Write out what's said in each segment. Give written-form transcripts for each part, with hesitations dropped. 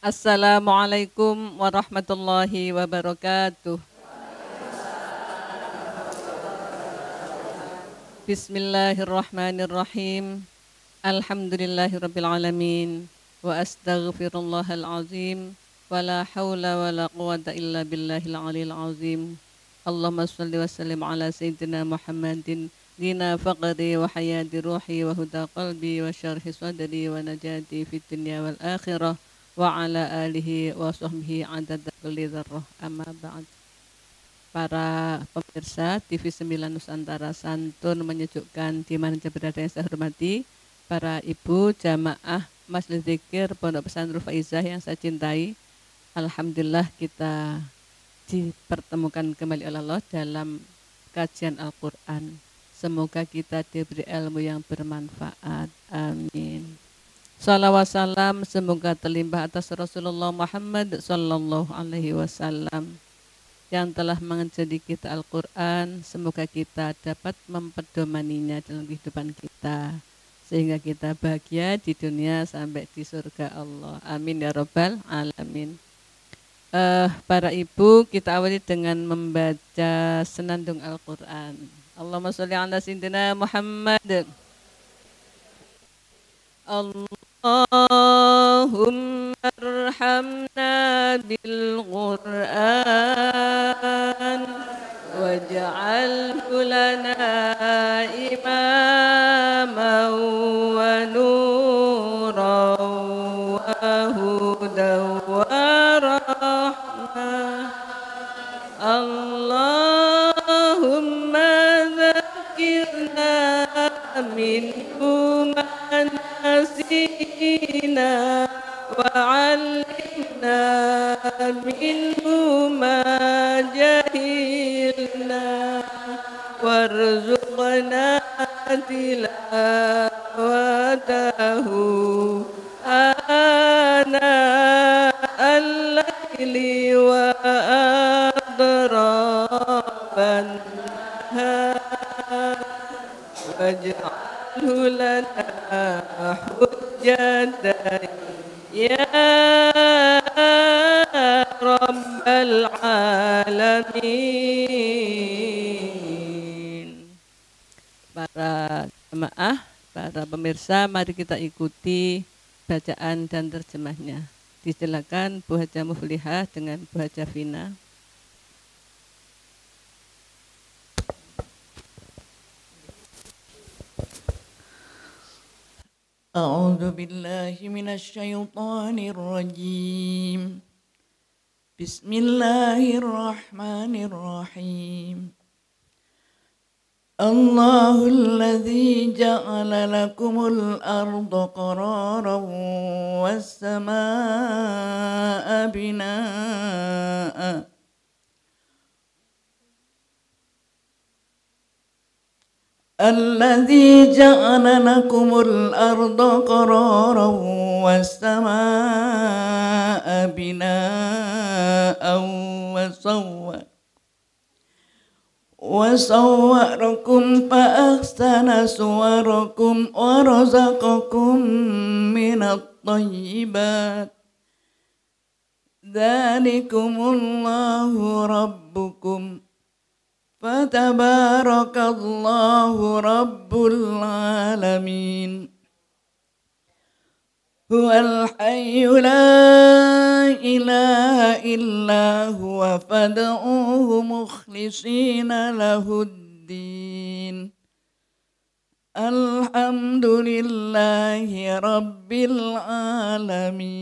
Assalamualaikum warahmatullahi wabarakatuh. Bismillahirrahmanirrahim. Alhamdulillahirabbil alamin wa astaghfirullahal azim wa la haula wa la quwata illa billahil aliyil azim. Allahumma shalli wa sallim ala sayyidina Muhammadin dina faqri wa hayati ruhi wa huda qalbi wa syarhi sadri wa najati fid dunya wal akhirah wa ala alihi wa sahbihi adada kulli dzarrah amma ba'd. Para pemirsa TV 9 Nusantara santun menyejukkan di mana berada yang saya hormati, para ibu jamaah Majelis Zikir Pondok Pesantren Faizah yang saya cintai. Alhamdulillah kita dipertemukan kembali oleh Allah dalam kajian Al-Quran. Semoga kita diberi ilmu yang bermanfaat. Amin. Salawat salam semoga terlimpah atas Rasulullah Muhammad sallallahu alaihi wasallam yang telah mengajari kita Al-Quran. Semoga kita dapat memperdomaninya dalam kehidupan kita sehingga kita bahagia di dunia sampai di surga Allah. Amin ya rabbal alamin. Para ibu, kita awali dengan membaca senandung Al-Quran. Allahumma sholli ala sayyidina Muhammad. Allahumma arhamna bil Qur'an waj'alhu lana imaman wa nuran wa hudan wa rahmah. Allahumma dzakirna minhu ma nasina wa 'allimna minhu ma jahilna warzuqna tilawatahu ana al-laili wa adraban nahar waj'alhu lana hujjatan ya rabbal alamin. Para jemaah, para pemirsa, mari kita ikuti bacaan dan terjemahnya. Disilakan Bu Haja Muflihah dengan Bu Haja Fina. أعوذ بالله من الشيطان الرجيم بسم الله الرحمن الرحيم الله الذي جعل لكم الأرض قرارا والسماء بناء الذي جعل لكم الأرض قرارا والسماء بناء وصوركم فأحسن صوركم ورزقكم من الطيبات ذلكم الله ربكم فتبارك الله رب العالمين هو الحي لا إله إلا هو فادعوه مخلصين له الدين الحمد لله رب العالمين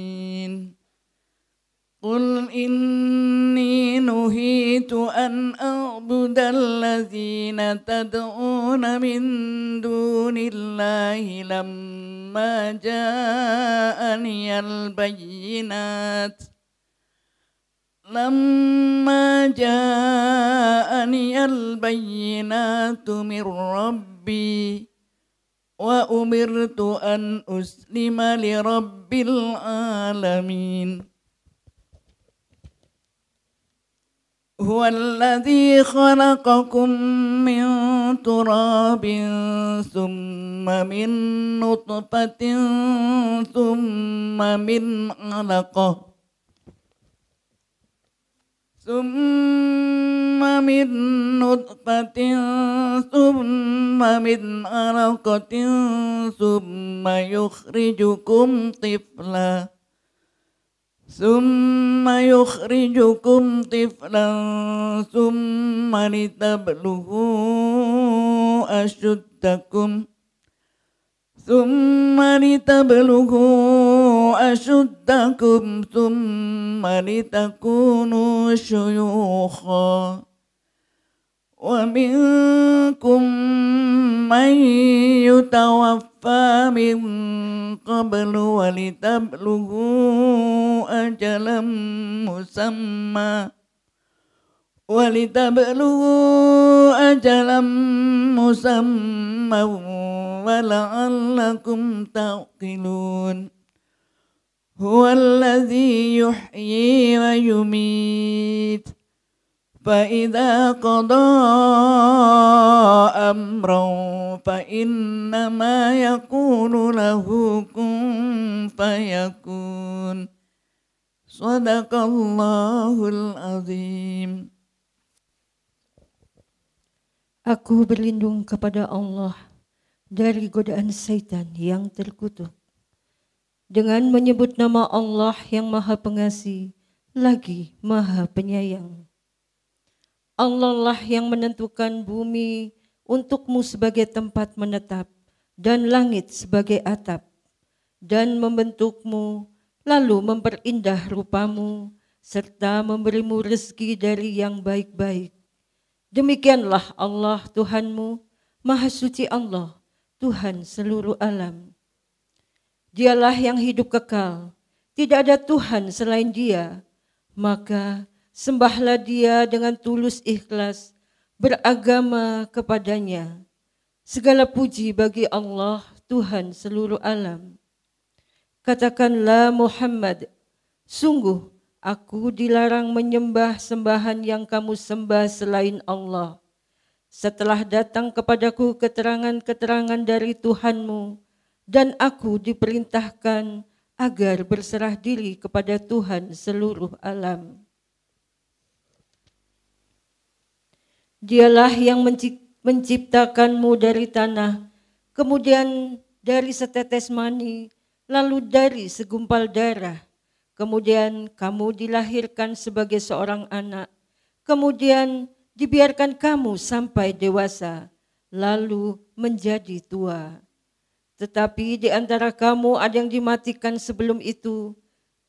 قل إني نهيت أن أعبد الذين تدعون من دون الله لما جاءني البينات من ربي وأمرت أن أسلم لرب العالمين هو الذي خلقكم من تراب ثم من نطفة ثم من علقة ثم من نطفة ثم من علقة ثم يخرجكم طفلا ثم لتبلغوا أشدكم ثم لتكونوا شيوخا ومنكم من يتوفى من قبل ولتبلغوا أجلا مسمى ولعلكم تعقلون هو الذي يحيي ويميت فإذا قضى أمرا فإنما يقول له كن فيكون Sadaqallahul azim. Aku berlindung kepada Allah dari godaan syaitan yang terkutuk. Dengan menyebut nama Allah yang Maha Pengasih, lagi Maha Penyayang. Allah lah yang menentukan bumi untukmu sebagai tempat menetap dan langit sebagai atap, dan membentukmu lalu memperindah rupamu serta memberimu rezeki dari yang baik-baik. Demikianlah Allah Tuhanmu, Maha Suci Allah, Tuhan seluruh alam. Dialah yang hidup kekal, tidak ada Tuhan selain Dia, maka sembahlah Dia dengan tulus ikhlas, beragama kepadanya. Segala puji bagi Allah, Tuhan seluruh alam. Katakanlah Muhammad, sungguh aku dilarang menyembah sembahan yang kamu sembah selain Allah. Setelah datang kepadaku keterangan-keterangan dari Tuhanmu, dan aku diperintahkan agar berserah diri kepada Tuhan seluruh alam. Dialah yang menciptakanmu dari tanah, kemudian dari setetes mani, lalu dari segumpal darah, kemudian kamu dilahirkan sebagai seorang anak, kemudian dibiarkan kamu sampai dewasa, lalu menjadi tua. Tetapi di antara kamu ada yang dimatikan sebelum itu.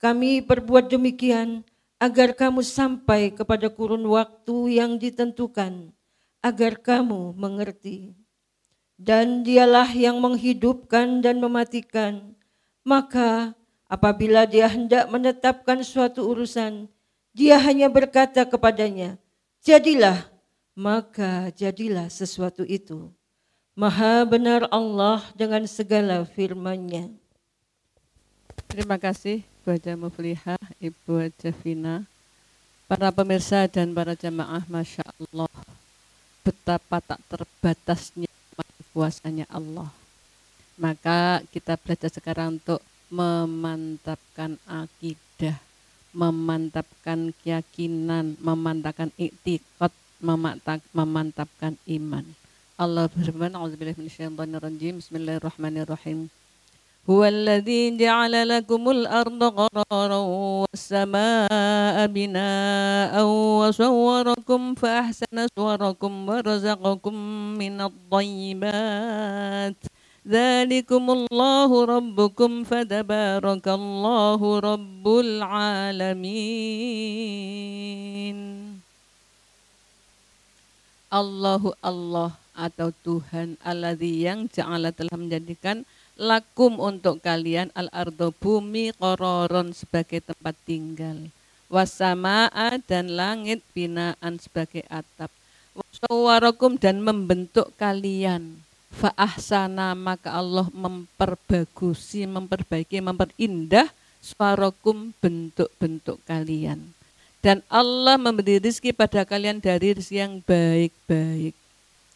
Kami perbuat demikian agar kamu sampai kepada kurun waktu yang ditentukan, agar kamu mengerti. Dan Dialah yang menghidupkan dan mematikan. Maka apabila Dia hendak menetapkan suatu urusan, Dia hanya berkata kepadanya, jadilah, maka jadilah sesuatu itu. Maha benar Allah dengan segala firman-Nya. Terima kasih Bu Haja Muflihah, Ibu Haja Vina, para pemirsa dan para jamaah, Masya Allah, betapa tak terbatasnya kuasanya Allah. Maka kita belajar sekarang untuk memantapkan akidah, memantapkan keyakinan, memantapkan iktikad, memantapkan iman. Allah berfirman, A'udzubillahi minasyaitonirrajim, Bismillahirrahmanirrahim. Huwallazi ja'ala lakumul arda qararan was-samaa'a binaa'an wa sawwarakum fa ahsana suwarakum wa razaqakum minadh-thayyibat. Dzalikumullahu rabbukum fatabarakallahu rabbul alamin. Allahu Allah atau Tuhan alladzi yang ja'ala telah menjadikan lakum untuk kalian al-ardo bumi qararon sebagai tempat tinggal, wasama'a dan langit binaan sebagai atap, wasawwarakum dan membentuk kalian. Fa'ahsana maka Allah memperbagusi, memperbaiki, memperindah suarakum bentuk-bentuk kalian. Dan Allah memberi rizki pada kalian dari rizki yang baik-baik.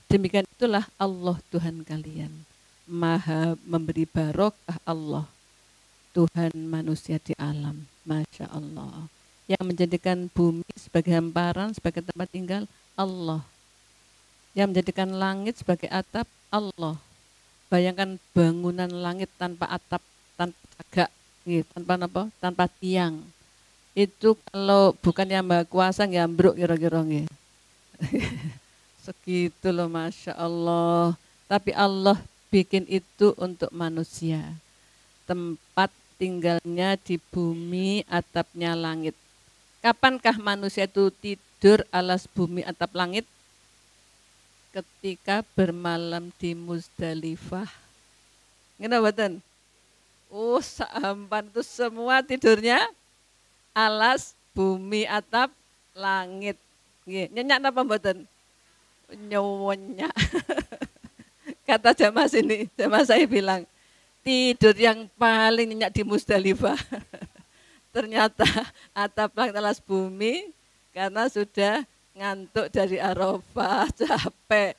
Demikian itulah Allah Tuhan kalian. Maha memberi barokah Allah, Tuhan manusia di alam. Masya Allah. Yang menjadikan bumi sebagai hamparan, sebagai tempat tinggal Allah. Yang menjadikan langit sebagai atap Allah. Bayangkan bangunan langit tanpa atap, tanpa cagak, tanpa apa? Tanpa tiang. Itu kalau bukan yang Maha Kuasa ngambruk kira-kira nggih. Segitu loh, Masya Allah. Tapi Allah bikin itu untuk manusia. Tempat tinggalnya di bumi, atapnya langit. Kapankah manusia itu tidur alas bumi atap langit? Ketika bermalam di Muzdalifah. Ngene mboten? Oh, saampan itu semua tidurnya alas bumi atap langit. Nggih, nyenyak napa mboten? Nyuwunyak. Kata jamaah sini, jamaah saya bilang, tidur yang paling nyenyak di Muzdalifah. Ternyata atap langit alas bumi karena sudah ngantuk dari Arafah, capek.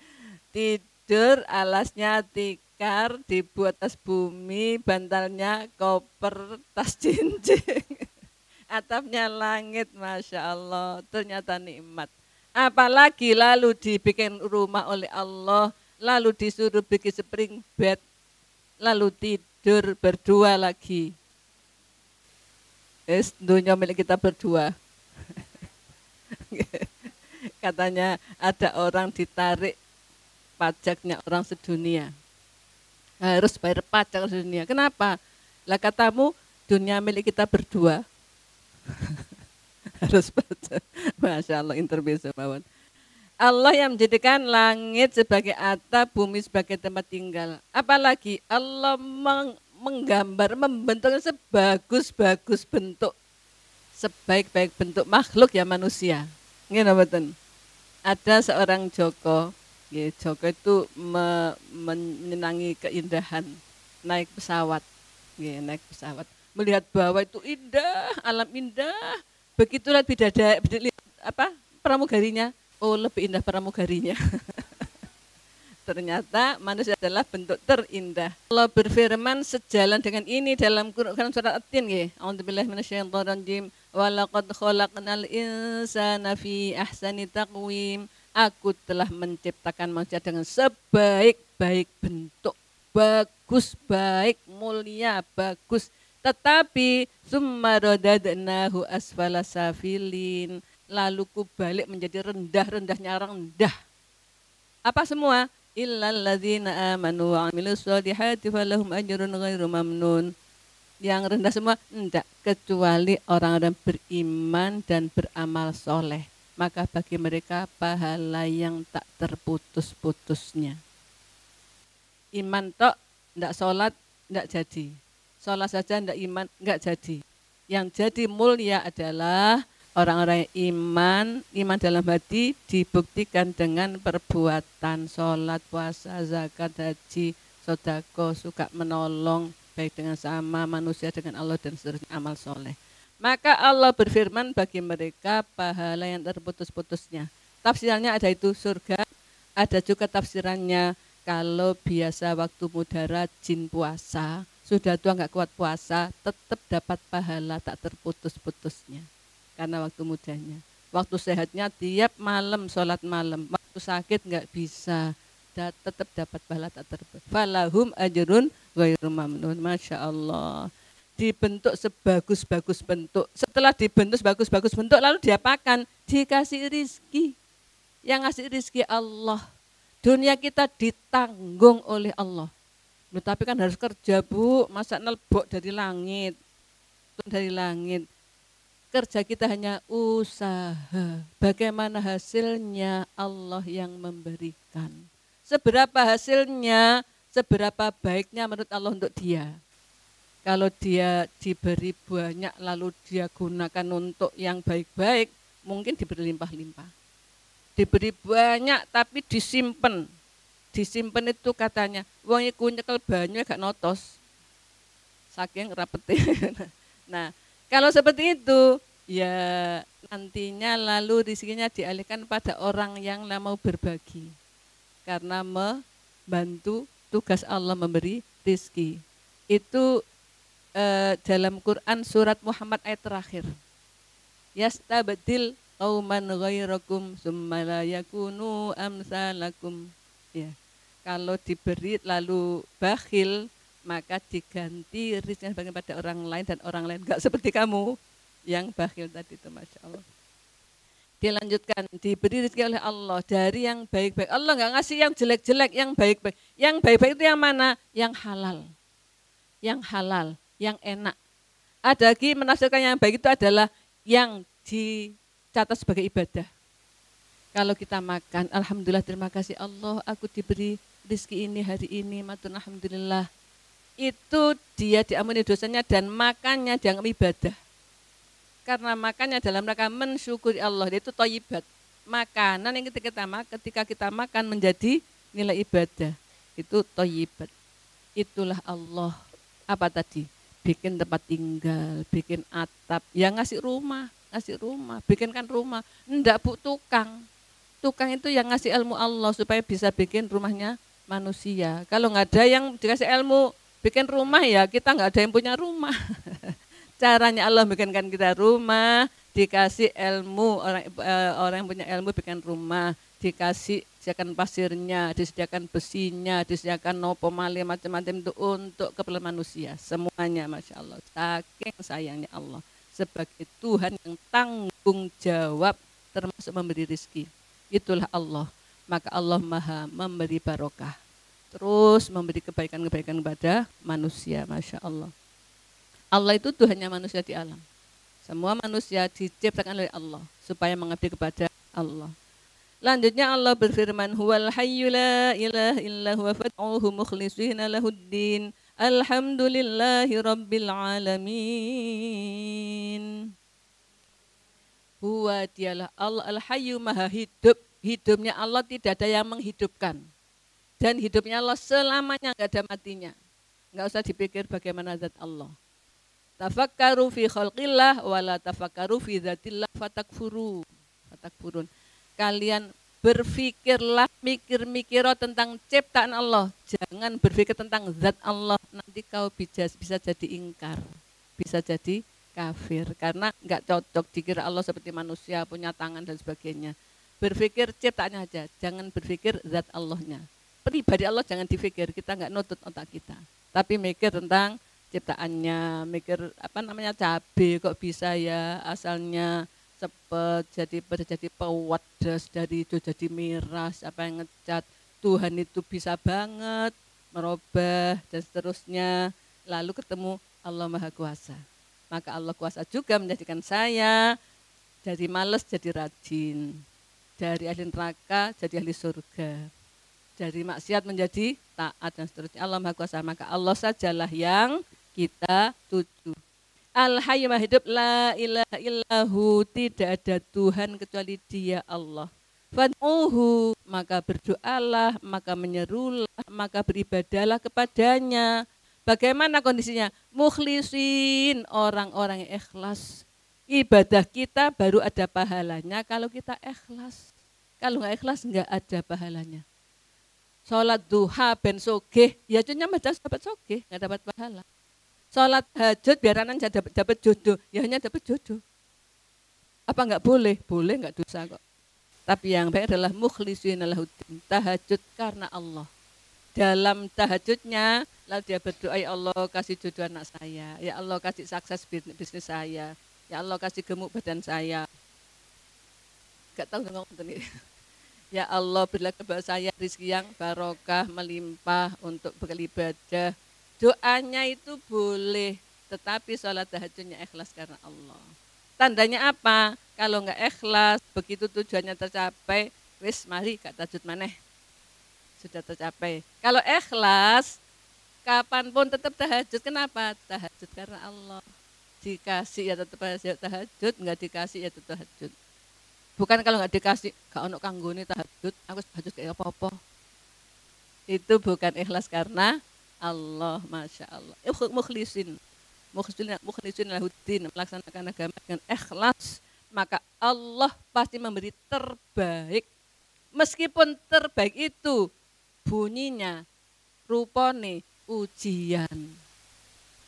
Tidur alasnya tikar, dibuat tas bumi, bantalnya koper, tas cincin. Atapnya langit, Masya Allah, ternyata nikmat. Apalagi lalu dibikin rumah oleh Allah, lalu disuruh bikin spring bed, lalu tidur berdua lagi. Dunia milik kita berdua. Katanya ada orang ditarik pajaknya orang sedunia. Harus bayar pajak sedunia. Kenapa? Lah katamu dunia milik kita berdua. Harus pajak. Masya Allah, intermezzo mawon. Allah yang menjadikan langit sebagai atap, bumi sebagai tempat tinggal. Apalagi Allah menggambar, membentuk sebagus-bagus bentuk, sebaik-baik bentuk makhluk ya manusia. Nggih mboten? Ada seorang Joko, ya, Joko itu menyenangi keindahan naik pesawat, ya, naik pesawat, melihat bawah itu indah, alam indah. Begitu lihat bidadari, apa pramugarinya, oh lebih indah pramugarinya. Ternyata manusia adalah bentuk terindah. Allah berfirman sejalan dengan ini dalam Quran surat At-Tin nggih. A'udzubillahi minasyaitonir rajim. Wa laqad khalaqnal insana fi ahsani taqwim. Aku telah menciptakan manusia dengan sebaik-baik bentuk. Bagus, baik, mulia, bagus. Tetapi summa radadnahu asfala safilin. Lalu ku balik menjadi rendah-rendahnya rendah. Apa semua? Illal ladzina amanu wa amilus solihati falahum ajrun ghairu mamnun. Yang rendah semua? Enggak, kecuali orang-orang beriman dan beramal soleh. Maka bagi mereka pahala yang tak terputus-putusnya. Iman tok, enggak sholat, enggak jadi. Sholat saja enggak iman, enggak jadi. Yang jadi mulia adalah orang-orang yang iman dalam hati dibuktikan dengan perbuatan, sholat, puasa, zakat, haji, sodako, suka menolong, baik dengan sama manusia, dengan Allah, dan seterusnya amal soleh. Maka Allah berfirman bagi mereka pahala yang terputus-putusnya. Tafsirannya ada itu surga, ada juga tafsirannya kalau biasa waktu muda rajin puasa, sudah tua nggak kuat puasa, tetap dapat pahala tak terputus-putusnya. Karena waktu mudanya, waktu sehatnya tiap malam sholat malam, waktu sakit nggak bisa, tetap dapat pahala tak terputus. Falahum ajrun ghairu mamnun. Masya Allah. Dibentuk sebagus-bagus bentuk. Setelah dibentuk sebagus-bagus bentuk, lalu diapakan? Dikasih rizki. Yang ngasih rizki Allah. Dunia kita ditanggung oleh Allah. Tapi kan harus kerja, Bu. Masa nelbok dari langit. Dari langit. Kerja kita hanya usaha. Bagaimana hasilnya Allah yang memberikan. Seberapa hasilnya, seberapa baiknya menurut Allah untuk dia. Kalau dia diberi banyak lalu dia gunakan untuk yang baik-baik, mungkin diberi limpah-limpah. Diberi banyak tapi disimpan. Disimpan itu katanya, wong iku nyekel banyu gak notos. Saking rapetin. Nah, kalau seperti itu, ya nantinya lalu rezekinya dialihkan pada orang yang mau berbagi. Karena membantu tugas Allah memberi rezeki. Itu dalam Quran surat Muhammad ayat terakhir. Yastabdil qauman ghairakum tsumma la yakunu amsalakum. Ya. Kalau diberi lalu bakhil, maka diganti rizkinya bagian pada orang lain dan orang lain enggak seperti kamu yang bakhil tadi itu, Masya Allah. Dilanjutkan, diberi rezeki oleh Allah dari yang baik-baik. Allah nggak ngasih yang jelek-jelek, yang baik-baik. Yang baik-baik itu yang mana? Yang halal. Yang halal, yang enak. Ada lagi menafsirkan yang baik itu adalah yang dicatat sebagai ibadah. Kalau kita makan, alhamdulillah terima kasih Allah, aku diberi rezeki ini hari ini, matur alhamdulillah. Itu dia diampuni dosanya dan makannya dianggap ibadah. Karena makannya dalam rangka mensyukuri Allah, itu thayyibat. Makanan yang ketika kita makan menjadi nilai ibadah, itu thayyibat. Itulah Allah. Apa tadi? Bikin tempat tinggal, bikin atap, yang ngasih rumah, bikinkan rumah. Enggak Bu, tukang. Tukang itu yang ngasih ilmu Allah supaya bisa bikin rumahnya manusia. Kalau nggak ada yang dikasih ilmu bikin rumah, ya kita nggak ada yang punya rumah. Caranya Allah bikinkan kita rumah, dikasih ilmu, orang yang punya ilmu bikin rumah, dikasih disediakan pasirnya, disediakan besinya, disediakan nopo mali macam-macam itu untuk keperluan manusia. Semuanya Masya Allah, saking sayangnya Allah sebagai Tuhan yang tanggung jawab termasuk memberi rezeki. Itulah Allah, maka Allah maha memberi barokah, terus memberi kebaikan-kebaikan kepada manusia, Masya Allah. Allah itu Tuhannya manusia di alam. Semua manusia diciptakan oleh Allah supaya mengabdi kepada Allah. Lanjutnya Allah berfirman, Huwal hayyu la ilaha illa huwa fad'uhu mukhlishina lahuddin. Alhamdulillahi rabbil alamin. Huwa dialah Allah al-hayyu maha hidup. Hidupnya Allah tidak ada yang menghidupkan. Dan hidupnya Allah selamanya enggak ada matinya. Enggak usah dipikir bagaimana zat Allah. Tafakkaru fi khalqillah wala tafakkaru fi dzatillah fatakfurun. Kalian berfikirlah, mikir-mikir tentang ciptaan Allah. Jangan berpikir tentang zat Allah. Nanti kau bisa jadi ingkar, bisa jadi kafir. Karena enggak cocok dikira Allah seperti manusia, punya tangan dan sebagainya. Berpikir ciptaannya aja, jangan berpikir zat Allahnya. Pribadi Allah jangan dipikir, kita enggak nutut otak kita. Tapi mikir tentang ciptaannya, mikir cabai kok bisa ya asalnya cepet jadi pewadas, dari itu jadi merah, siapa yang ngecat, Tuhan itu bisa banget merubah dan seterusnya. Lalu ketemu Allah Maha Kuasa, maka Allah kuasa juga menjadikan saya dari malas jadi rajin, dari ahli neraka jadi ahli surga, dari maksiat menjadi taat dan seterusnya. Allah Maha Kuasa, maka Allah sajalah yang kita tuju. Al-Hayyu Maha hidup, la ilaha illahu, tidak ada Tuhan kecuali Dia Allah. Fad'uhu, maka berdoalah, maka menyerulah, maka beribadahlah kepadanya. Bagaimana kondisinya? Mukhlisin, orang-orang yang ikhlas. Ibadah kita baru ada pahalanya kalau kita ikhlas. Kalau nggak ikhlas nggak ada pahalanya. Sholat duha ben sogeh, ya cuma dapat sogeh, nggak dapat pahala. Sholat hajat biar anak dapat jodoh, ya hanya dapat jodoh. Apa enggak boleh? Boleh, enggak dosa kok. Tapi yang baik adalah mukhlisina lahuddin, tahajud karena Allah. Dalam tahajudnya, lalu dia berdoa, ya Allah kasih jodoh anak saya, ya Allah kasih sukses bisnis saya, ya Allah kasih gemuk badan saya. Enggak tahu ngomong ini. Ya Allah berilah kepada saya rezeki yang barokah, melimpah untuk beribadah. Doanya itu boleh, tetapi sholat tahajudnya ikhlas karena Allah. Tandanya apa? Kalau enggak ikhlas, begitu tujuannya tercapai, wis mari gak tahajud maneh. Sudah tercapai. Kalau ikhlas, kapanpun tetap tahajud. Kenapa? Tahajud karena Allah. Dikasih ya tetap tahajud, enggak dikasih ya tetap tahajud. Bukan kalau enggak dikasih, gak ono kanggone tahajud, aku tahajud kayak apa-apa. Itu bukan ikhlas karena Allah, Masya Allah. Mukhlisin lahuddin, melaksanakan agama dengan ikhlas, maka Allah pasti memberi terbaik. Meskipun terbaik itu bunyinya, rupane ujian.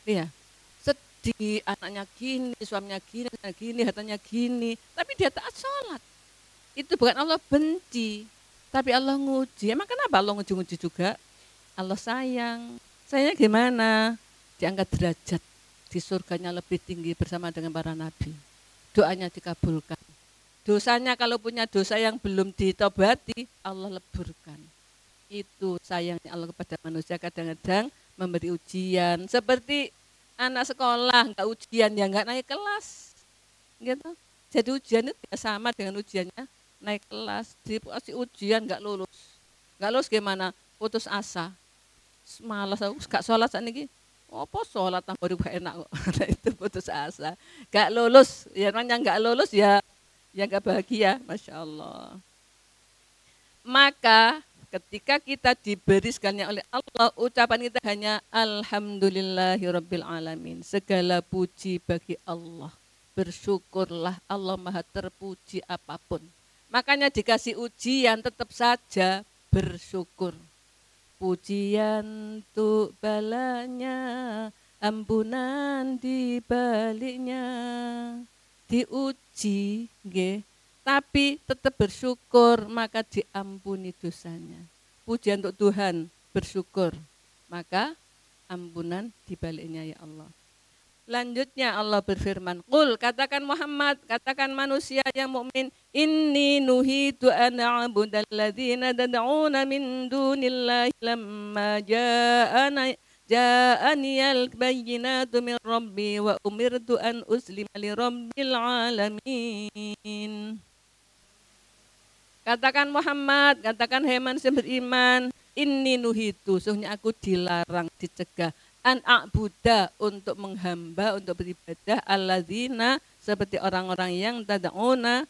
Iya, anaknya gini, suaminya gini, hartanya gini, tapi dia taat sholat. Itu bukan Allah benci, tapi Allah nguji. Emang kenapa Allah nguji juga? Allah sayang. Sayangnya gimana? Diangkat derajat di surganya lebih tinggi bersama dengan para nabi. Doanya dikabulkan. Dosanya kalau punya dosa yang belum ditobati, Allah leburkan. Itu sayangnya Allah kepada manusia, kadang-kadang memberi ujian. Seperti anak sekolah nggak ujian ya nggak naik kelas, gitu. Jadi ujian itu sama dengan ujiannya naik kelas. Dikasih ujian nggak lulus gimana? Putus asa. Malas aku gak sholat saat ini. Apa sholat tambah ribu enak kok. Itu putus asa. Gak lulus, ya namanya gak lulus ya gak bahagia, Masya Allah. Maka ketika kita diberi segalanya oleh Allah, ucapan kita hanya Alhamdulillahirabbil alamin. Segala puji bagi Allah. Bersyukurlah, Allah Maha terpuji apapun. Makanya dikasih ujian tetap saja bersyukur. Pujian untuk balanya, ampunan di baliknya. Diuji, tapi tetap bersyukur, maka diampuni dosanya. Pujian untuk Tuhan, bersyukur, maka ampunan di baliknya ya Allah. Lanjutnya Allah berfirman, Qul, katakan Muhammad, katakan manusia yang mukmin, inni nuhitu an a'budal ladzina tad'una min dunillahi lamma ja'aniyal bayyinatu min rabbi wa umirtu an uslima li rabbil alamin. Katakan Muhammad, katakan hai manusia beriman, inni nuhitu, sesungguhnya aku dilarang, dicegah, an a'buda, untuk menghamba, untuk beribadah, alladzina, seperti orang-orang yang tad'una,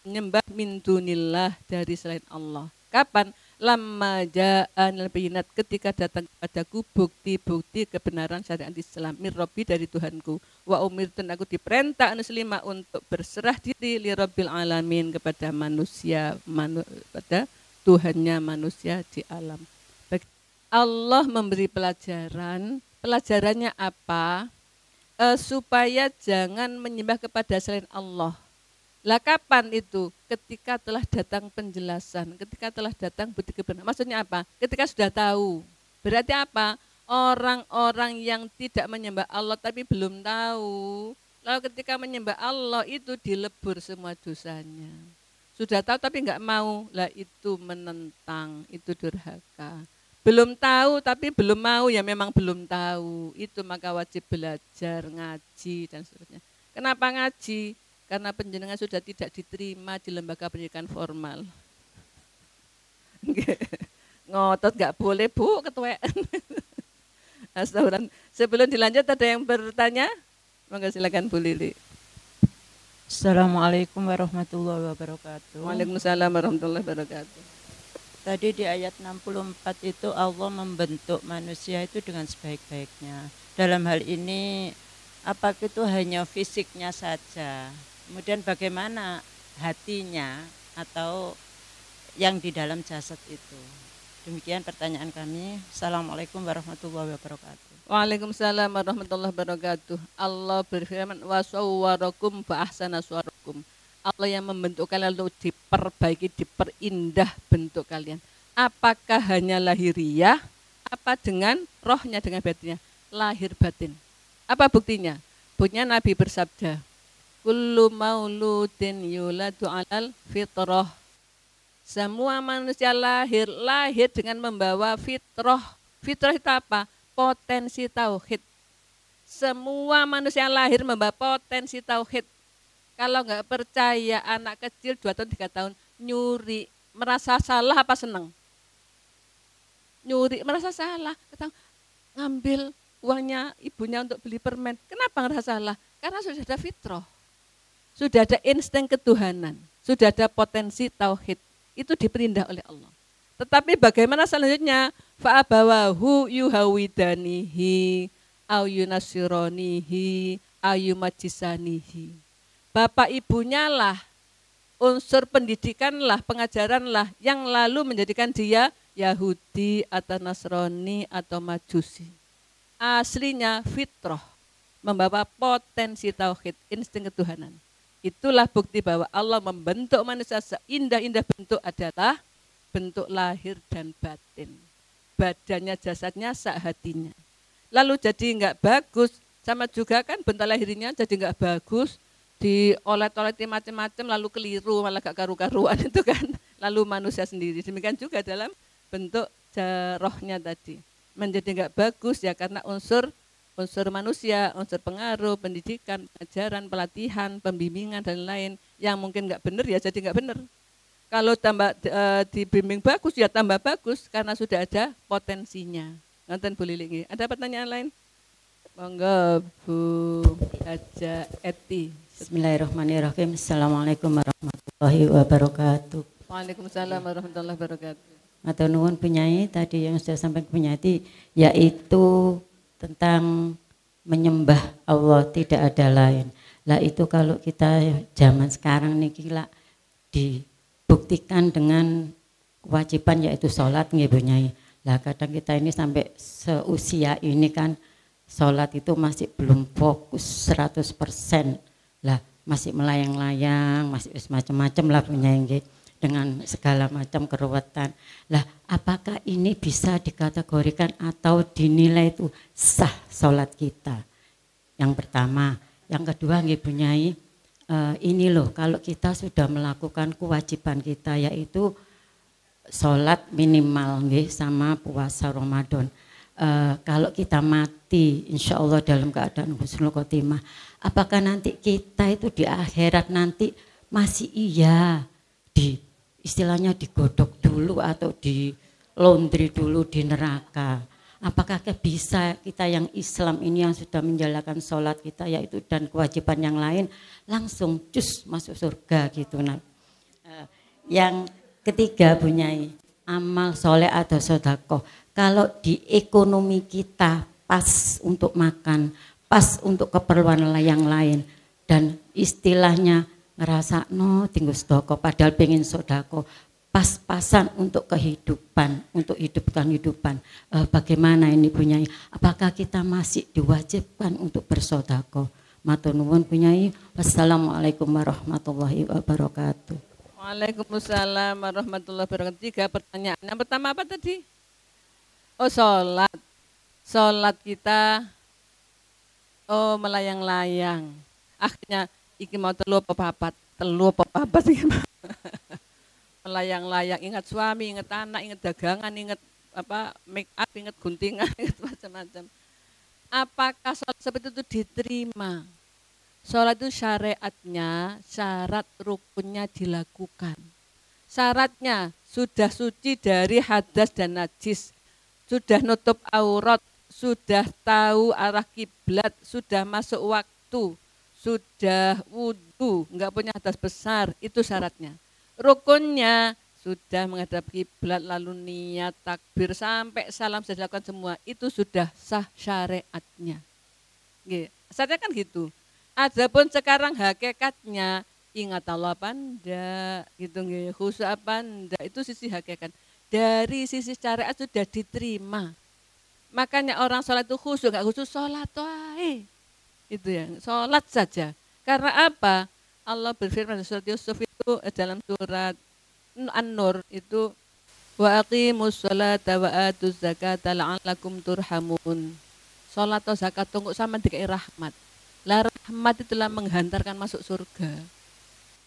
menyembah min dunillah, dari selain Allah. Kapan? Lamma ja'anil bayyinat, ketika datang kepadaku bukti-bukti kebenaran syariat Islam, min rabbi, dari Tuhanku, wa umirtun, aku diperintah anuslima, untuk berserah diri li rabbil alamin, kepada manusia, pada Tuhannya manusia di alam. Allah memberi pelajaran, pelajarannya apa? Supaya jangan menyembah kepada selain Allah. Lah kapan itu? Ketika telah datang penjelasan, ketika telah datang bukti kebenaran. Maksudnya apa? Ketika sudah tahu. Berarti apa? Orang-orang yang tidak menyembah Allah tapi belum tahu, lalu ketika menyembah Allah itu dilebur semua dosanya. Sudah tahu tapi enggak mau, lah itu menentang, itu durhaka. Belum tahu tapi belum mau, ya memang belum tahu. Itu maka wajib belajar, ngaji dan seterusnya. Kenapa ngaji? Karena penjenengan sudah tidak diterima di lembaga pendidikan formal. Ngotot gak boleh Bu, ketuaan. Astagfirullah. Sebelum dilanjut ada yang bertanya? Monggo silakan Bu Lili. Assalamualaikum warahmatullahi wabarakatuh. Waalaikumsalam warahmatullahi wabarakatuh. Tadi di ayat 64 itu Allah membentuk manusia itu dengan sebaik-baiknya. Dalam hal ini apakah itu hanya fisiknya saja? Kemudian bagaimana hatinya atau yang di dalam jasad itu? Demikian pertanyaan kami. Assalamualaikum warahmatullahi wabarakatuh. Waalaikumsalam warahmatullahi wabarakatuh. Allah berfirman, wa sawwarakum fa ahsana suwarakum. Allah yang membentuk kalian untuk diperbaiki, diperindah bentuk kalian. Apakah hanya lahiriah? Apa dengan rohnya, dengan batinnya? Lahir batin. Apa buktinya? Buktinya Nabi bersabda, kullu mauludin yuladu alal fitrah. Semua manusia lahir dengan membawa fitrah. Fitrah itu apa? Potensi tauhid. Semua manusia lahir membawa potensi tauhid. Kalau nggak percaya, anak kecil 2 tahun 3 tahun nyuri, merasa salah apa senang? Nyuri, merasa salah, ngambil uangnya ibunya untuk beli permen. Kenapa ngerasa salah? Karena sudah ada fitrah, sudah ada insting ketuhanan, sudah ada potensi tauhid. Itu diperindah oleh Allah. Tetapi bagaimana selanjutnya? Fa'abawahu yuhawidanihi, au yunasironihi, au yumajisanihi. Bapak ibunya lah, unsur pendidikan lah, pengajaran lah yang lalu menjadikan dia Yahudi atau Nasrani atau Majusi. Aslinya fitrah, membawa potensi tauhid, insting ketuhanan. Itulah bukti bahwa Allah membentuk manusia seindah-indah bentuk adalah bentuk lahir dan batin. Badannya, jasadnya, sak hatinya. Lalu jadi enggak bagus, sama juga kan bentuk lahirnya jadi enggak bagus, diolet-oleti macam-macam lalu keliru, malah gak karu-karuan itu kan. Lalu manusia sendiri, demikian juga dalam bentuk rohnya tadi. Menjadi enggak bagus ya karena unsur manusia, unsur pengaruh, pendidikan, pengajaran, pelatihan, pembimbingan dan lain yang mungkin enggak benar ya jadi enggak benar. Kalau tambah dibimbing bagus ya tambah bagus karena sudah ada potensinya. Nonton Bu Lili. Ada pertanyaan lain? Monggo Bu Haja Eti. Bismillahirrahmanirrahim. Assalamualaikum warahmatullahi wabarakatuh. Waalaikumsalam warahmatullahi wabarakatuh. Matur nuwun Punyai, tadi yang sudah sampaikan Punyai yaitu tentang menyembah Allah tidak ada lain. Lah itu kalau kita zaman sekarang niki lah dibuktikan dengan kewajiban yaitu sholat nggih Punyai. Lah kadang kita ini sampai seusia ini kan sholat itu masih belum fokus 100%. Lah masih melayang-layang, masih macam-macam lah Punyai dengan segala macam keruwetan. Lah apakah ini bisa dikategorikan atau dinilai itu sah sholat kita? Yang pertama, yang kedua nggih Punyai, ini loh kalau kita sudah melakukan kewajiban kita yaitu sholat minimal nggih sama puasa Ramadan. Kalau kita mati insya Allah dalam keadaan husnul khotimah, apakah nanti kita itu di akhirat nanti masih istilahnya digodok dulu atau di laundry dulu di neraka? Apakah bisa kita yang Islam ini yang sudah menjalankan sholat kita yaitu dan kewajiban yang lain langsung cus masuk surga gitu? Nah, yang ketiga Punyai, amal soleh atau sedekah. Kalau di ekonomi kita pas untuk makan, pas untuk keperluan yang lain dan istilahnya ngerasa tinggal sedekah padahal pengen sedekah, pas-pasan untuk kehidupan, untuk hidupkan kehidupan. Bagaimana ini Punyai? Apakah kita masih diwajibkan untuk bersedekah? Matur nuwun Punyai. Wassalamualaikum warahmatullahi wabarakatuh. Waalaikumsalam warahmatullahi wabarakatuh. 3 pertanyaan. Yang pertama apa tadi? Oh sholat. Sholat kita melayang-layang. Akhirnya iki mau telu apa papat iki. Melayang-layang, ingat suami, ingat anak, ingat dagangan, ingat make up, ingat guntingan, ingat macam-macam. Apakah sholat seperti itu diterima? Sholat itu syariatnya, syarat rukunnya dilakukan. Syaratnya sudah suci dari hadas dan najis, sudah nutup aurat, sudah tahu arah kiblat, sudah masuk waktu, sudah wudu, enggak punya hadas besar, itu syaratnya. Rukunnya sudah menghadap kiblat lalu niat takbir sampai salam sudah dilakukan semua, itu sudah sah syariatnya. Syaratnya kan gitu. Adapun sekarang hakikatnya ingat Allah apa enggak gitu nggih, khusyuk apa enggak, itu sisi hakikat. Dari sisi syariat sudah diterima. Makanya orang sholat itu khusyuk, enggak khusyuk sholat wae. Itu ya, sholat saja. Karena apa? Allah berfirman di surat Yusuf itu dalam surat An-Nur itu wa aqimus sholata wa atuz zakata la'allakum turhamun. Sholat atau zakat tunggu sama dikai rahmat. Lah rahmat itulah menghantarkan masuk surga.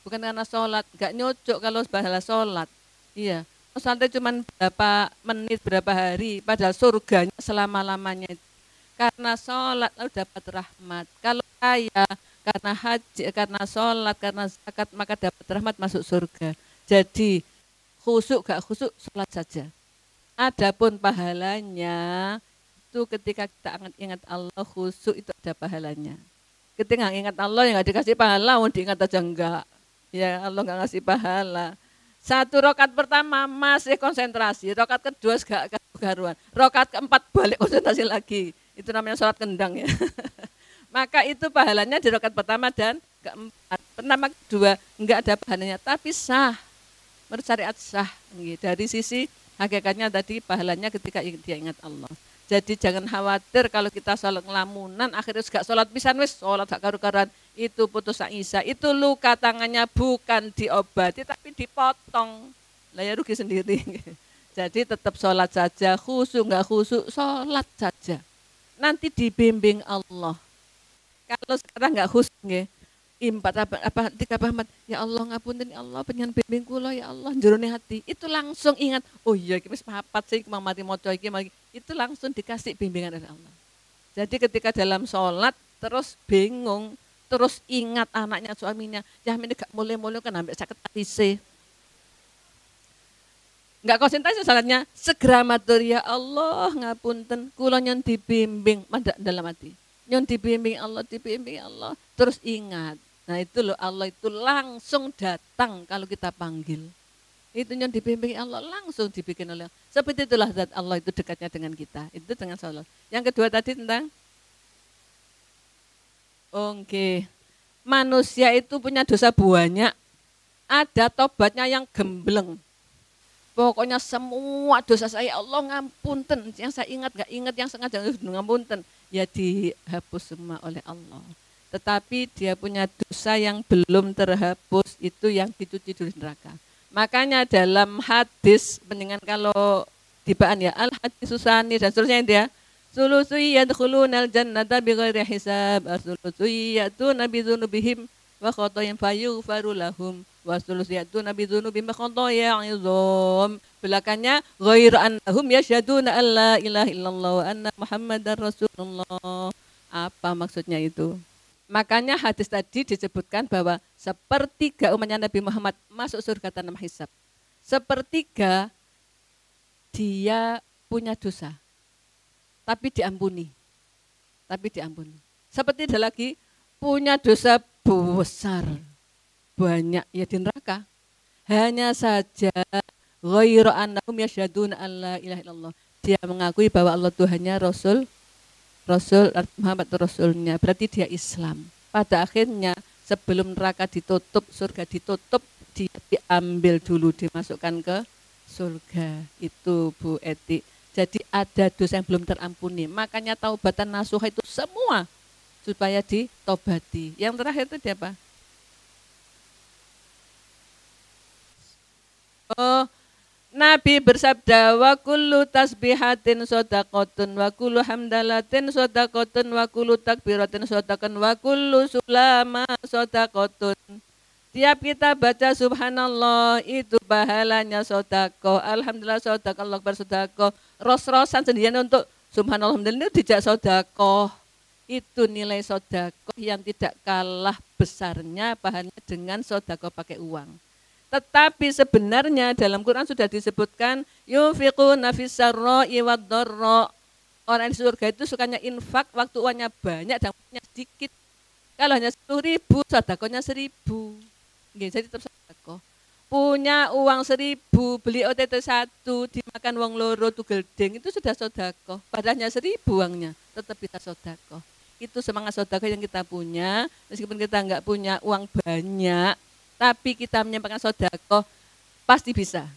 Bukan karena sholat, enggak nyocok kalau pahala sholat. Iya, sholatnya cuma berapa menit, berapa hari, padahal surganya selama-lamanya. Karena sholat lalu dapat rahmat. Kalau kaya karena haji, karena sholat, karena zakat maka dapat rahmat masuk surga. Jadi khusyuk gak khusyuk sholat saja. Adapun pahalanya itu ketika kita ingat Allah khusyuk itu ada pahalanya. Ketika ingat Allah yang gak dikasih pahala, diingat aja enggak. Ya Allah gak ngasih pahala. 1 rakaat pertama masih konsentrasi, rakaat kedua gak karuan, rakaat keempat balik konsentrasi lagi. Itu namanya sholat kendang ya. Maka itu pahalanya di rakaat pertama dan keempat. Pertama kedua enggak ada pahalanya, tapi sah. Menurut syariat sah. Dari sisi hakikatnya tadi pahalanya ketika dia ingat Allah. Jadi jangan khawatir kalau kita sholat ngelamunan, akhirnya gak sholat pisan wis sholat gak karu-karuan. Itu putus isa, itu luka tangannya bukan diobati tapi dipotong. Lah ya rugi sendiri. Jadi tetap sholat saja, khusyuk nggak khusyuk, sholat saja. Nanti dibimbing Allah. Kalau sekarang nggak khusyuk, nggih, tiga Ahmad, ya Allah ngapunten ya Allah, pengen bimbing kula ya Allah, jerone hati. Itu langsung ingat, oh iya, iki wis papat sih, mau mati moco iki, itu langsung dikasih bimbingan oleh Allah. Jadi ketika dalam sholat terus bingung, terus ingat anaknya suaminya, ya ini gak mulai-mulai kan sampai sakit hati sih. Enggak konsentrasi salatnya, segera matur ya Allah ngapunten kula nyon dibimbing mandak dalam hati. Nyon dibimbing Allah, terus ingat. Nah itu loh, Allah itu langsung datang kalau kita panggil. Itu nyon dibimbing Allah langsung dibikin oleh Allah. Seperti itulah zat Allah itu dekatnya dengan kita. Itu dengan salat. Yang kedua tadi tentang oke. Manusia itu punya dosa banyak. Ada tobatnya yang gembleng. Pokoknya semua dosa saya Allah ngampunten, yang saya ingat gak ingat, yang sengaja ngampunten, ya dihapus semua oleh Allah. Tetapi dia punya dosa yang belum terhapus, itu yang dicuci di neraka. Makanya dalam hadis, mendingan kalau dibaan ya, al-hadis susani dan seterusnya dia, sulusui yadkhulunal jannata bighairi hisab, sulusui yatuna bidzunubihim wa khotoyim fayyughfaru lahum. Wasulus-yatuna bidzunubihim khotoya'izum. Belakangnya ghairu annahum yasyhaduna alla ilaha illallah wa anna muhammadar rasulullah. Apa maksudnya itu? Makanya hadis tadi disebutkan bahwa sepertiga umatnya Nabi Muhammad masuk surga tanpa hisab. Sepertiga dia punya dosa, tapi diampuni. Seperti ada lagi punya dosa besar, banyak ya di neraka. Hanya saja ghairu annahum yasyhaduna alla ilaha illallah. Dia mengakui bahwa Allah Tuhannya, Rasul Muhammad itu Rasulnya. Berarti dia Islam. Pada akhirnya sebelum neraka ditutup, surga ditutup, dia diambil dulu, dimasukkan ke surga. Itu Bu Eti. Jadi ada dosa yang belum terampuni. Makanya taubatan nasuha itu semua supaya ditobati. Yang terakhir itu dia apa? Oh, Nabi bersabda, wa kullu tasbihatin shadaqatun wa kullu hamdalatin shadaqatun wa kullu takbiratin shadaqatun wa kullu sulama shadaqatun. Tiap kita baca subhanallah itu pahalanya sedekah, alhamdulillah sedekah, Allah akbar sedekah. Ros-rosan sendirian untuk subhanallah alhamdulillah itu tidak sedekah. Itu nilai sedekah yang tidak kalah besarnya pahalanya dengan sedekah pakai uang. Tetapi sebenarnya dalam Quran sudah disebutkan yunfiquna fis-sarra'i wad-dharra. Orang di surga itu sukanya infak waktu uangnya banyak dan uangnya sedikit. Kalau hanya 10.000, sedekahnya 1.000. Jadi tetap sedekah. Punya uang 1.000, beli OTT 1, dimakan uang loro tugel ding, itu sudah sedekah. Padahal hanya 1.000 uangnya, tetap bisa sedekah. Itu semangat sedekah yang kita punya, meskipun kita enggak punya uang banyak, tapi kita menyampaikan sedekah pasti bisa.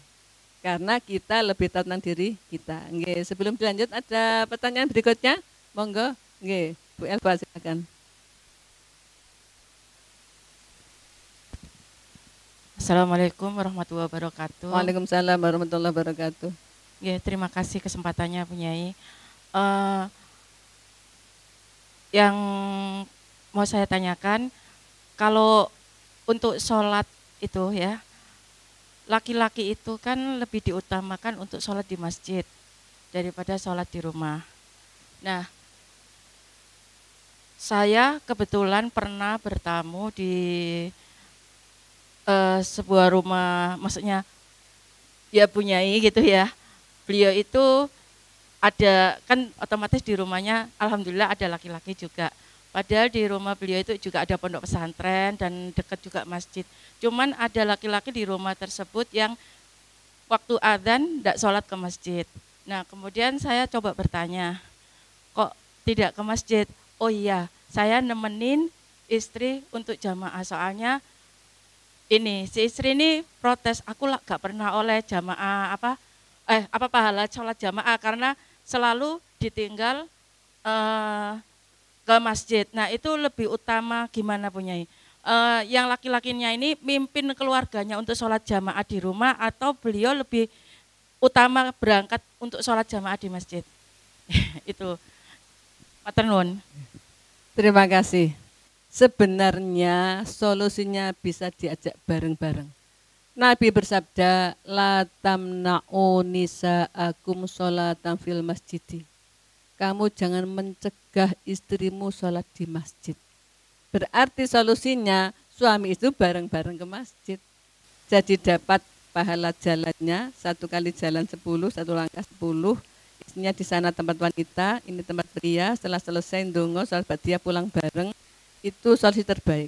Karena kita lebih tahu tentang diri kita. Nggih, sebelum dilanjut ada pertanyaan berikutnya? Monggo. Nggih, Bu Elva silakan. Assalamualaikum warahmatullahi wabarakatuh. Waalaikumsalam warahmatullahi wabarakatuh. Ya, terima kasih kesempatannya Bu Nyai. Yang mau saya tanyakan, kalau untuk sholat itu ya, laki-laki itu kan lebih diutamakan untuk sholat di masjid daripada sholat di rumah. Nah, saya kebetulan pernah bertamu di sebuah rumah, maksudnya ya Bu Nyai gitu ya. Beliau itu ada, kan otomatis di rumahnya alhamdulillah ada laki-laki juga. Padahal di rumah beliau itu juga ada pondok pesantren dan dekat juga masjid. Cuman ada laki-laki di rumah tersebut yang waktu adzan tidak sholat ke masjid. Nah kemudian saya coba bertanya, kok tidak ke masjid? Oh iya, saya nemenin istri untuk jamaah, soalnya ini si istri ini protes, aku gak pernah oleh jamaah pahala sholat jamaah karena selalu ditinggal ke masjid. Nah itu lebih utama gimana punyai? Yang laki-lakinya ini mimpin keluarganya untuk sholat jamaah di rumah atau beliau lebih utama berangkat untuk sholat jamaah di masjid? Itu matur nuwun. Terima kasih. Sebenarnya solusinya bisa diajak bareng-bareng. Nabi bersabda, la tamna'u nisa'akum sholatan fil masjidi. Kamu jangan mencegah istrimu sholat di masjid. Berarti solusinya suami itu bareng-bareng ke masjid. Jadi dapat pahala jalannya, 1 kali jalan 10, 1 langkah 10. Istrinya di sana tempat wanita, ini tempat pria. Setelah selesai ndonga, sholat dia pulang bareng. Itu solusi terbaik.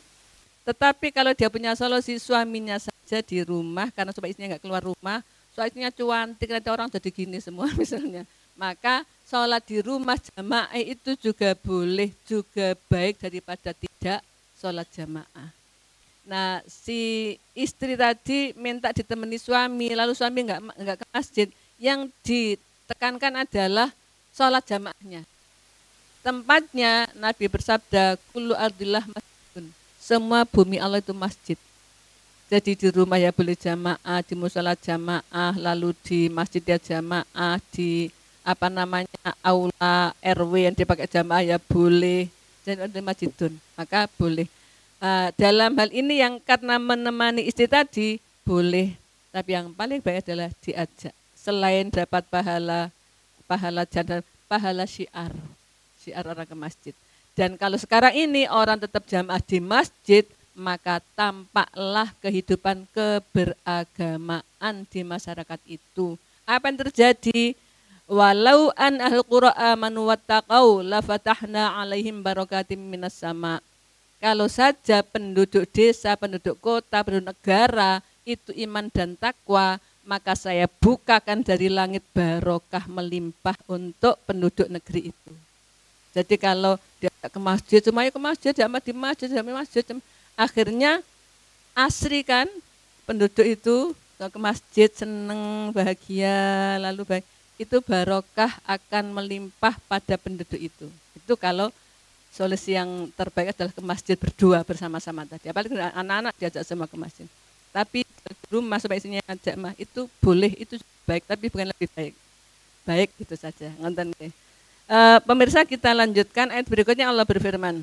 Tetapi kalau dia punya solusi suaminya saja di rumah, karena supaya istrinya nggak keluar rumah, soalnya cuantik, nanti orang jadi gini semua misalnya. Maka sholat di rumah jamaah itu juga boleh, juga baik daripada tidak sholat jamaah. Nah si istri tadi minta ditemani suami, lalu suami nggak ke masjid, yang ditekankan adalah sholat jamaahnya. Tempatnya Nabi bersabda, kullu ardillah masjidun, semua bumi Allah itu masjid. Jadi di rumah ya boleh jamaah, di mushola jamaah, lalu di masjid ya jamaah, di aula RW yang dipakai jamaah ya boleh, dan ada masjidun, maka boleh. Dalam hal ini yang karena menemani istri tadi boleh, tapi yang paling baik adalah diajak. Selain dapat pahala jalan, pahala syiar orang ke masjid. Dan kalau sekarang ini orang tetap jamaah di masjid, maka tampaklah kehidupan keberagamaan di masyarakat itu. Apa yang terjadi? Walau an ahlul qura amanu wattaqau la fatahna alaihim barakatim minas sama. Kalau saja penduduk desa, penduduk kota, penduduk negara itu iman dan takwa, maka saya bukakan dari langit barokah melimpah untuk penduduk negeri itu. Jadi kalau dia ke masjid, semuanya ke masjid, jamaah di masjid, akhirnya asri kan penduduk itu ke masjid seneng, bahagia, lalu baik. Itu barokah akan melimpah pada penduduk itu. Itu kalau solusi yang terbaik adalah ke masjid berdua bersama-sama tadi. Apalagi anak-anak diajak semua ke masjid. Tapi di rumah supaya isinya ajak mah itu boleh, itu baik, tapi bukan lebih baik. Baik gitu saja. Ngonten nggih. Pemirsa kita lanjutkan ayat berikutnya. Allah berfirman,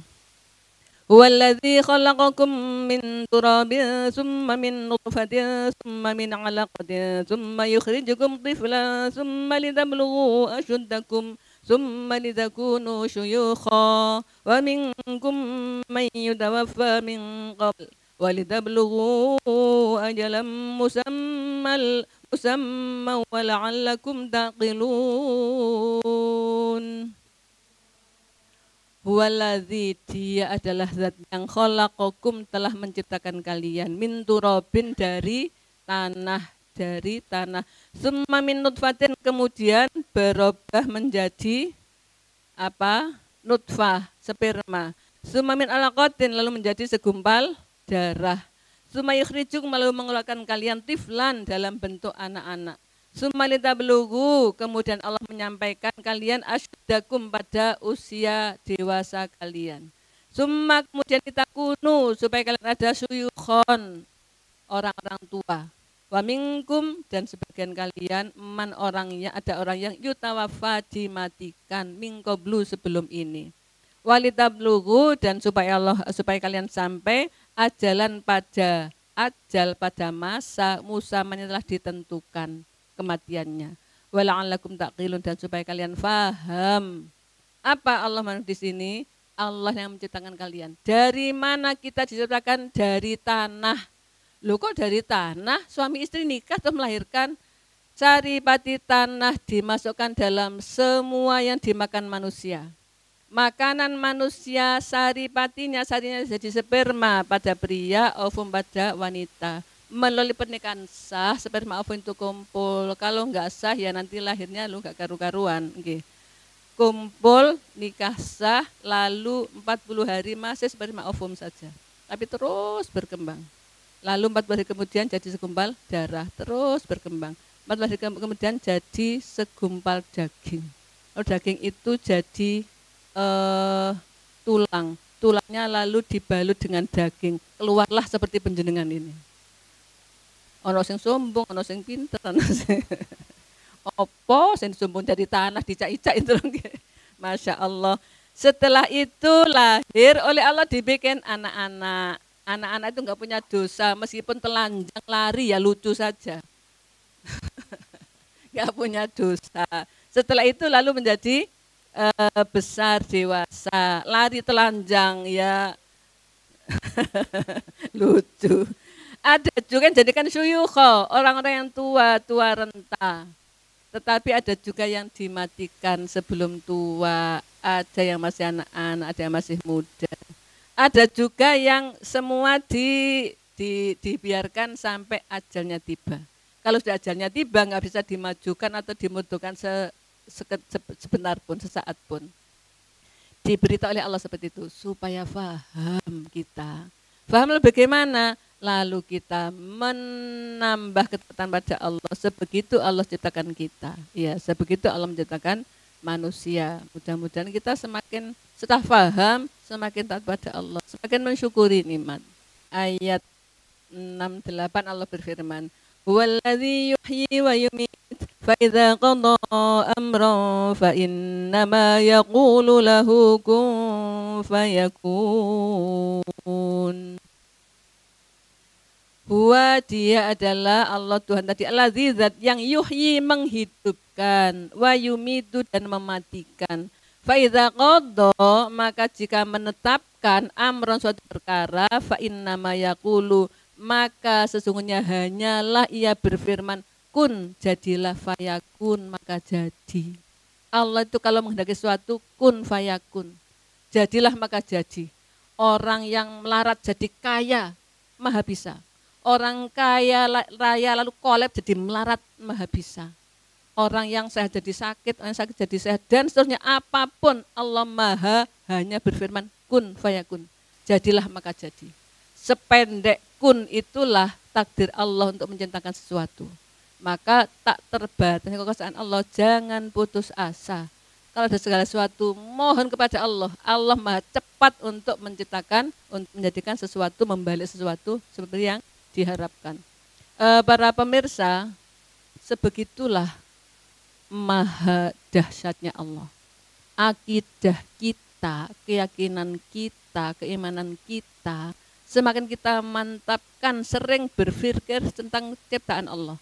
Huwallazi khalaqakum min turabin summa min nutfatin summa min 'alaqatin summa yukhrijukum tiflan summa litablughu ashuddakum summa litakunu syuyukha wa minkum man yutawaffa min qabl wa litablughu ajalan musamman wa la'allakum taqilun. Huwaladzi, dia adalah zat yang khalaqakum, telah menciptakan kalian min turabin, dari tanah, summa min nutfatin, kemudian berubah menjadi nutfah, sperma, summa min alaqatin, lalu menjadi segumpal darah, summa yukhrijukum, lalu mengeluarkan kalian tiflan, dalam bentuk anak-anak, summa litablughu, kemudian Allah menyampaikan kalian asyuddakum, pada usia dewasa kalian. Summa, kemudian litakunu, supaya kalian ada syuyukhon, orang-orang tua. Wa minkum, dan sebagian kalian man, orangnya ada orang yang yutawaffa, dimatikan, min qablu, sebelum ini. Walitablughu, dan supaya kalian sampai ajal pada masa musamman yang telah ditentukan kematiannya. Wala'allakum taqilun, dan supaya kalian faham. Apa Allah maksud di sini? Allah yang menciptakan kalian. Dari mana kita diciptakan? Dari tanah. Loh kok dari tanah? Suami istri nikah terus melahirkan. Saripati, tanah dimasukkan dalam semua yang dimakan manusia. Makanan manusia, sarinya jadi sperma pada pria, ovum pada wanita. Melalui pernikahan sah, sperma ovum itu kumpul. Kalau enggak sah ya nanti lahirnya lu enggak karu-karuan. Okay. Kumpul, nikah sah, lalu 40 hari masih sperma ovum saja. Tapi terus berkembang. Lalu 40 hari kemudian jadi segumpal darah, terus berkembang. 40 hari kemudian jadi segumpal daging. lalu daging itu jadi tulang. Tulangnya lalu dibalut dengan daging. Keluarlah seperti panjenengan ini. Ono sing sombong, ono sing pinter, ono sing opo sing sombong dari tanah dicak-icak itu. Masya Allah. Setelah itu lahir oleh Allah dibikin anak-anak. Anak-anak itu enggak punya dosa, meskipun telanjang lari ya lucu saja. Enggak punya dosa. Setelah itu lalu menjadi besar, dewasa, lari telanjang ya lucu. Ada juga yang jadikan syuyukho, orang-orang yang tua renta. Tetapi ada juga yang dimatikan sebelum tua, ada yang masih anak-anak, ada yang masih muda. Ada juga yang semua dibiarkan sampai ajalnya tiba. Kalau sudah ajalnya tiba nggak bisa dimajukan atau dimundurkan sebentar pun, sesaat pun. Diberitahu oleh Allah seperti itu supaya faham kita. Faham bagaimana? Lalu kita menambah ketaatan pada Allah. Sebegitu Allah ciptakan kita. Ya, sebegitu Allah menciptakan manusia. Mudah-mudahan kita semakin setelah faham, semakin taat pada Allah, semakin mensyukuri nikmat. Ayat 68 Allah berfirman, "Huwallazi yuhyi wa yumiit, fa idza qada amran fa innama yaqulu lahu kun fayakun." Huwa dia adalah Allah Tuhan tadi Allazi zat yang yuhyi menghidupkan, wa yumitu dan mematikan. Fa idza qada maka jika menetapkan amron suatu perkara fa innama yaqulu maka sesungguhnya hanyalah ia berfirman kun jadilah fayakun maka jadi. Allah itu kalau menghendaki sesuatu kun fayakun. Jadilah maka jadi. Orang yang melarat jadi kaya maha bisa. Orang kaya raya lalu kolab jadi melarat maha bisa. Orang yang sehat jadi sakit, orang yang sakit jadi sehat dan seterusnya apapun Allah maha hanya berfirman kun fayakun. Jadilah maka jadi. Sependek kun itulah takdir Allah untuk menciptakan sesuatu. Maka tak terbatas kekuasaan Allah, jangan putus asa. Kalau ada segala sesuatu mohon kepada Allah. Allah maha cepat untuk menciptakan, untuk menjadikan sesuatu, membalik sesuatu seperti yang diharapkan. Para pemirsa, sebegitulah maha dahsyatnya Allah. Akidah kita, keyakinan kita, keimanan kita, semakin kita mantapkan, sering berpikir tentang ciptaan Allah.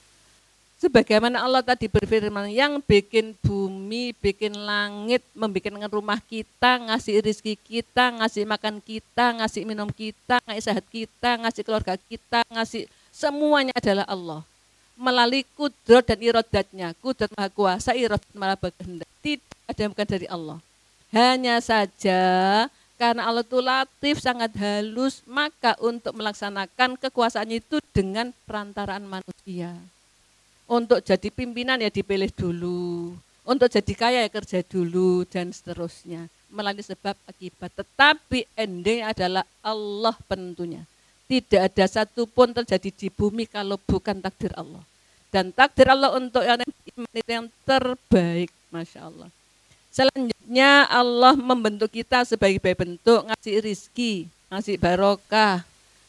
Sebagaimana Allah tadi berfirman, yang bikin bumi, bikin langit, membikin rumah kita, ngasih rezeki kita, ngasih makan kita, ngasih minum kita, ngasih sehat kita, ngasih keluarga kita, ngasih semuanya adalah Allah. Melalui kudrat dan irodatnya, kudrat maha kuasa, irodat maha berkehendak. Tidak ada yang bukan dari Allah. Hanya saja karena Allah itu latif, sangat halus, maka untuk melaksanakan kekuasaannya itu dengan perantaraan manusia. Untuk jadi pimpinan ya dipilih dulu, untuk jadi kaya ya kerja dulu dan seterusnya. Melalui sebab akibat, tetapi endingnya adalah Allah penentunya. Tidak ada satupun terjadi di bumi kalau bukan takdir Allah. Dan takdir Allah untuk yang iman itu yang terbaik, Masya Allah. Selanjutnya Allah membentuk kita sebagai bentuk ngasih rizki, ngasih barokah.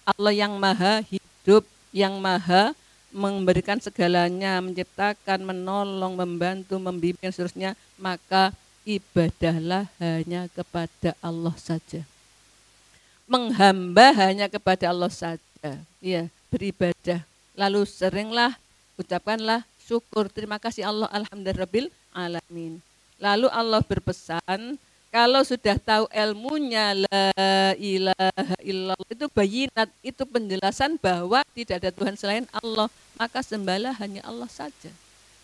Allah yang maha hidup, yang maha memberikan segalanya, menciptakan, menolong, membantu, membimbing, seterusnya, maka ibadahlah hanya kepada Allah saja. Menghamba hanya kepada Allah saja. Ya, beribadah. Lalu seringlah, ucapkanlah syukur, terima kasih Allah, alhamdulillahirabbil alamin. Lalu Allah berpesan, kalau sudah tahu ilmunya la ilaha illallah itu bayinat, itu penjelasan bahwa tidak ada Tuhan selain Allah, maka sembahlah hanya Allah saja.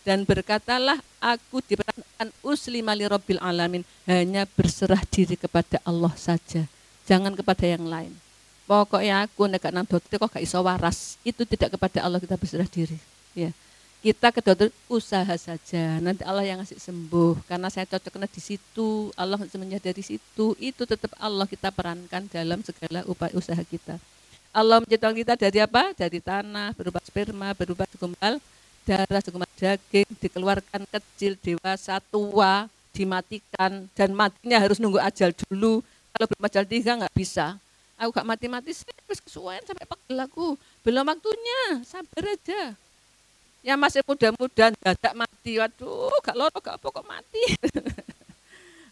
Dan berkatalah aku diperintahkan uslima li rabbil alamin, hanya berserah diri kepada Allah saja, jangan kepada yang lain. Pokoknya aku nek nang dokter kok gak iso waras, itu tidak kepada Allah kita berserah diri. Ya. Kita ke dokter usaha saja, nanti Allah yang ngasih sembuh. Karena saya cocoknya di situ, Allah semuanya dari situ. Itu tetap Allah kita perankan dalam segala upaya usaha kita. Allah menciptakan kita dari apa? Dari tanah, berupa sperma, berupa segumpal darah, segumpal daging, dikeluarkan kecil, dewasa, tua, dimatikan dan matinya harus nunggu ajal dulu. Kalau belum ajal 3 nggak bisa. Aku gak mati-mati sih, terus kesuwen sampai pegel aku. Belum waktunya, sabar aja. Ya masih muda-muda, dadak mati. Waduh, gak loro, gak apa kok mati.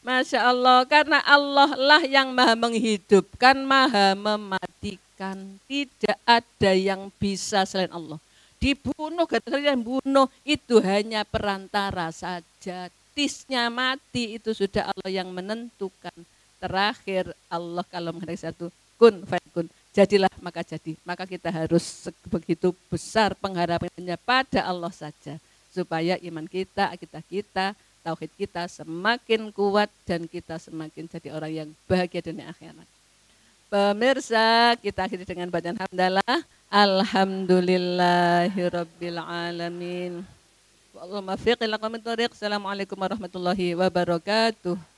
Masya Allah, karena Allah lah yang maha menghidupkan, maha mematikan. Tidak ada yang bisa selain Allah. Dibunuh, gara-gara yang bunuh, itu hanya perantara saja. Tisnya mati, itu sudah Allah yang menentukan. Terakhir Allah kalau menghendaki satu, kun fayakun, jadilah maka jadi. Maka kita harus begitu besar pengharapannya pada Allah saja. Supaya iman kita, akidah kita, tauhid kita semakin kuat dan kita semakin jadi orang yang bahagia dunia akhirat. Pemirsa, kita akhiri dengan bacaan hamdalah. Alhamdulillahirabbil alamin. Wallahumma fiqh ila qawmit thoriq. Assalamualaikum warahmatullahi wabarakatuh.